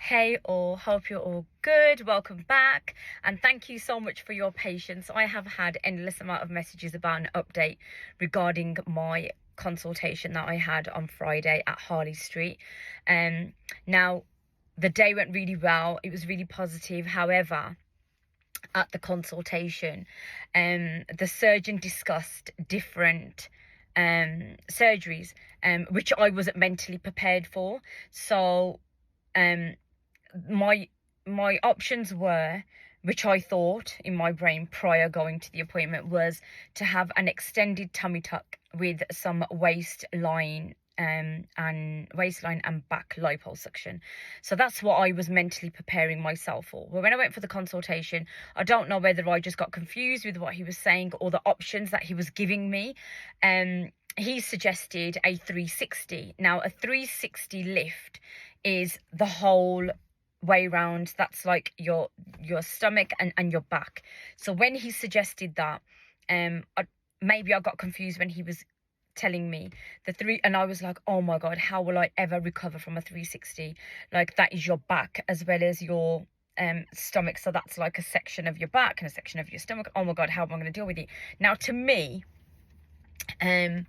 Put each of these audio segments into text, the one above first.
Hey all, hope you're all good. Welcome back, and thank you so much for your patience. I have had endless amount of messages about an update regarding my consultation that I had on Friday at Harley Street. Now the day went really well. It was really positive. However, at the consultation, the surgeon discussed different surgeries, which I wasn't mentally prepared for. So my options were, which I thought in my brain prior going to the appointment, was to have an extended tummy tuck with some waistline and back liposuction. So that's what I was mentally preparing myself for. But when I went for the consultation, I don't know whether I just got confused with what he was saying or the options that he was giving me. He suggested a 360. Now, a 360 lift is the whole way round. That's like your stomach and your back. So when he suggested that, maybe I got confused when he was telling me the three, and I was like, oh my god, how will I ever recover from a 360? Like, that is your back as well as your stomach. So that's like a section of your back and a section of your stomach. Oh my god, how am I going to deal with it? Now, to me, I'm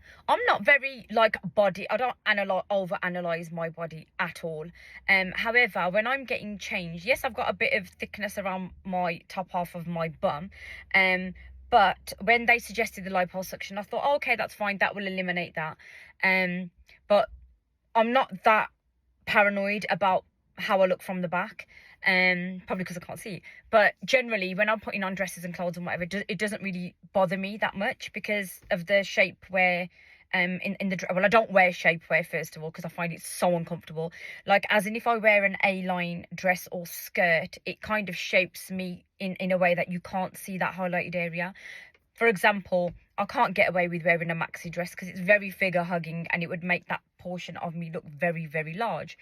not very like body, I don't over analyze my body at all. However, when I'm getting changed, yes, I've got a bit of thickness around my top half of my bum, but when they suggested the liposuction, I thought, oh, okay, that's fine, that will eliminate that. But I'm not that paranoid about how I look from the back, probably because I can't see. But generally, when I'm putting on dresses and clothes and whatever, it doesn't really bother me that much because of the shapewear. I don't wear shapewear, first of all, because I find it so uncomfortable. Like, as in, if I wear an A-line dress or skirt, it kind of shapes me in a way that you can't see that highlighted area. For example, I can't get away with wearing a maxi dress because it's very figure hugging and it would make that portion of me look very, very large.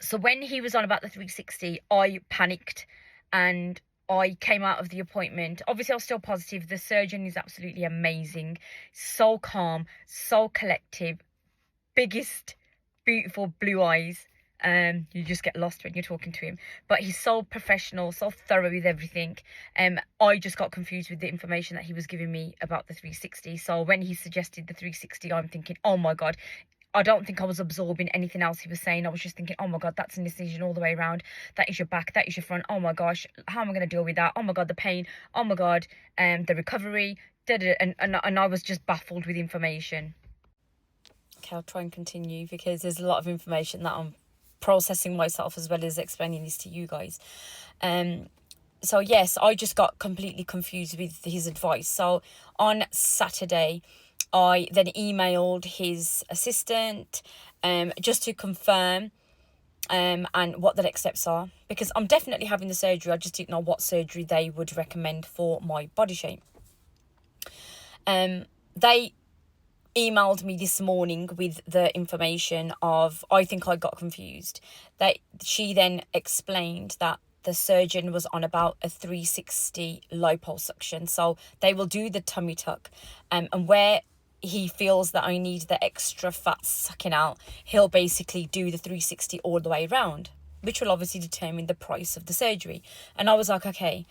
So when he was on about the 360, I panicked and I came out of the appointment. Obviously, I was still positive. The surgeon is absolutely amazing. So calm, so collective. Biggest, beautiful blue eyes. You just get lost when you're talking to him. But he's so professional, so thorough with everything. I just got confused with the information that he was giving me about the 360. So when he suggested the 360, I'm thinking, oh my God. I don't think I was absorbing anything else he was saying. I was just thinking, oh my God, that's an incision all the way around. That is your back. That is your front. Oh my gosh, how am I going to deal with that? Oh my God, the pain. Oh my God, the recovery. And I was just baffled with information. Okay, I'll try and continue because there's a lot of information that I'm processing myself as well as explaining this to you guys. So yes, I just got completely confused with his advice. So on Saturday, I then emailed his assistant just to confirm and what the next steps are, because I'm definitely having the surgery. I just didn't know what surgery they would recommend for my body shape. They emailed me this morning with the information of, I think I got confused. She then explained that the surgeon was on about a 360 liposuction. So they will do the tummy tuck, and where he feels that I need the extra fat sucking out, he'll basically do the 360 all the way around, which will obviously determine the price of the surgery. And I was like, okay,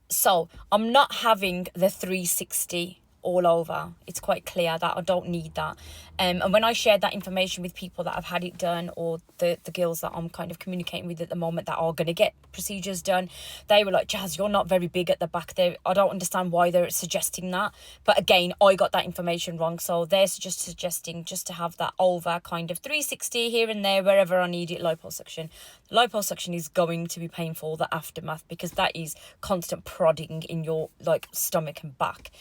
so I'm not having the 360 all over. It's quite clear that I don't need that. And when I shared that information with people that have had it done, or the girls that I'm kind of communicating with at the moment that are going to get procedures done, they were like, Jazz, you're not very big at the back there. I don't understand why they're suggesting that. But again, I got that information wrong. So they're just suggesting just to have that over kind of 360 here and there, wherever I need it, liposuction. Liposuction is going to be painful, the aftermath, because that is constant prodding in your like stomach and back.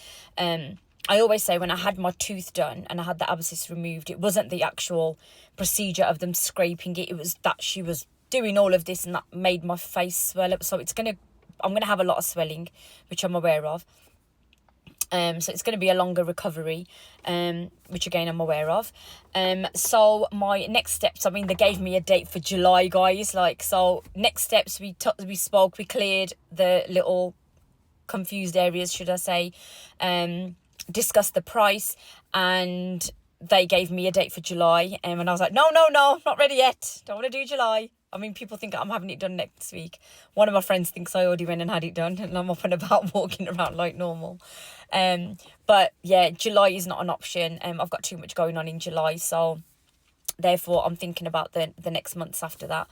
I always say when I had my tooth done and I had the abscess removed, it wasn't the actual procedure of them scraping it. It was that she was doing all of this and that made my face swell up. So I'm going to have a lot of swelling, which I'm aware of. So it's going to be a longer recovery, which again I'm aware of. So my next steps, I mean, they gave me a date for July, guys. So next steps, we spoke, we cleared the little confused areas, should I say, discuss the price, and they gave me a date for July, and I was like, no, not ready yet. Don't want to do July. I mean, people think I'm having it done next week. One of my friends thinks I already went and had it done, and I'm up and about walking around like normal. But yeah, July is not an option. I've got too much going on in July, so therefore I'm thinking about the next months after that.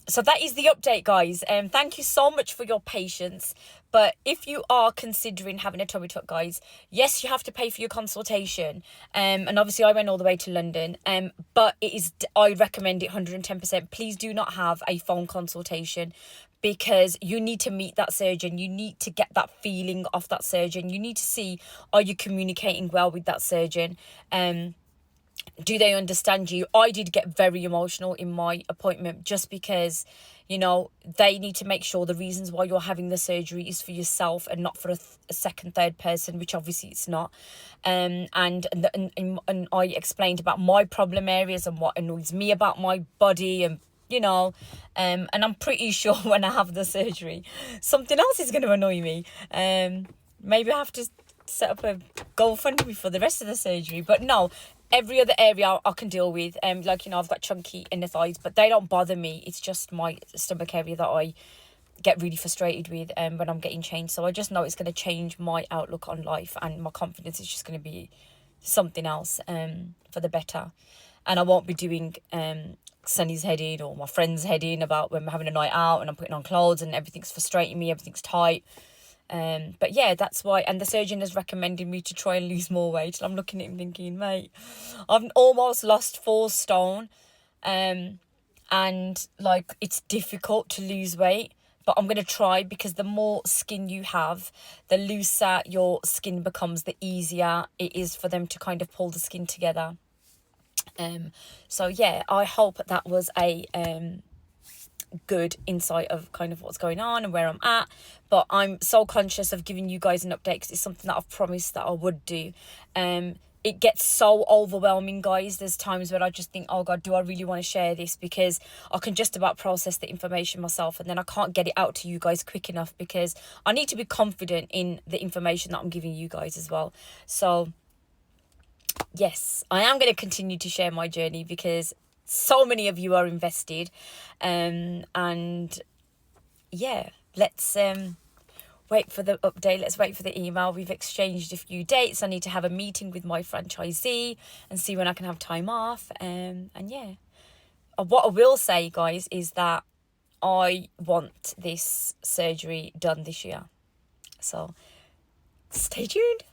So that is the update, guys. Thank you so much for your patience. But if you are considering having a tummy tuck, guys, yes, you have to pay for your consultation. And obviously I went all the way to London. But I recommend it 110%. Please do not have a phone consultation, because you need to meet that surgeon. You need to get that feeling off that surgeon. You need to see, are you communicating well with that surgeon? Do they understand you? I did get very emotional in my appointment, just because, you know, they need to make sure the reasons why you're having the surgery is for yourself and not for a second, third person, which obviously it's not. And I explained about my problem areas and what annoys me about my body, and you know, and I'm pretty sure when I have the surgery, something else is going to annoy me. Maybe I have to set up a GoFundMe for the rest of the surgery. But no, every other area I can deal with. Like, you know, I've got chunky inner thighs, but they don't bother me. It's just my stomach area that I get really frustrated with when I'm getting changed. So I just know it's going to change my outlook on life, and my confidence is just going to be something else for the better. And I won't be doing Sunny's head in or my friend's head in about when we're having a night out and I'm putting on clothes and everything's frustrating me, everything's tight. But yeah, that's why. And the surgeon has recommended me to try and lose more weight. And I'm looking at him thinking, mate, I've almost lost 4 stone. And like, it's difficult to lose weight, but I'm going to try, because the more skin you have, the looser your skin becomes, the easier it is for them to kind of pull the skin together. So yeah, I hope that was a good insight of kind of what's going on and where I'm at. But I'm so conscious of giving you guys an update, because it's something that I've promised that I would do. It gets so overwhelming, guys. There's times where I just think, oh God, do I really want to share this? Because I can just about process the information myself, and then I can't get it out to you guys quick enough, because I need to be confident in the information that I'm giving you guys as well. So yes, I am going to continue to share my journey, because so many of you are invested. And yeah, let's wait for the update. Let's wait for the email. We've exchanged a few dates. I need to have a meeting with my franchisee and see when I can have time off. And yeah, what I will say, guys, is that I want this surgery done this year. So stay tuned.